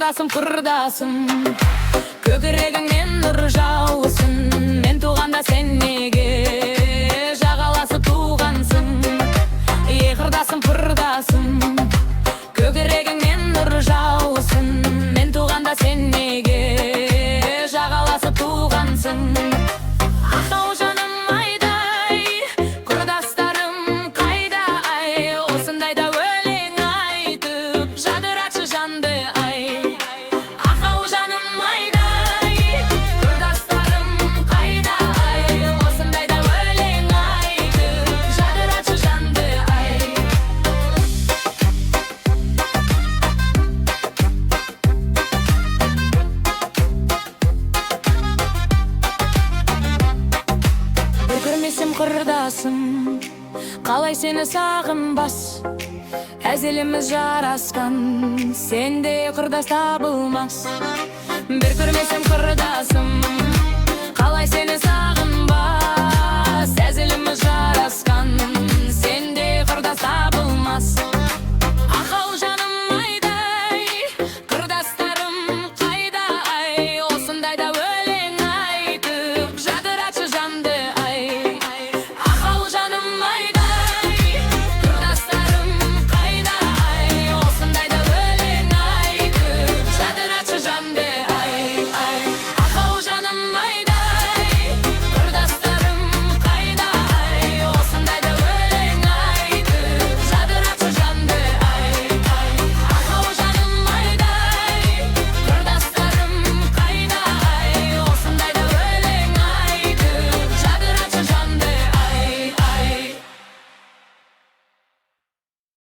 Кырдасым көкірегіңнен нұр жаусын. Мен туғанда сен неге жағаласып туғансың? Құрдасым көкірегіңнен нұр жаусын. Мен туғанда сен неге жағаласып туғансың? Ақтау жаным айдай, құрдастарым қайда ай? Осындайда өлең айтып жадыратшы жанды ай. Ақтау жаным айдай, құрдастарым қайда ай? Осындайда өлең айтып жадыратшы жанды ай. Көрмесем құрдасым, қалай сені сағынбас? Әзеліміз жарасқан, сенде құрдас табылмас. Бір көрмесем құрдасым, қалай сені сағынбас?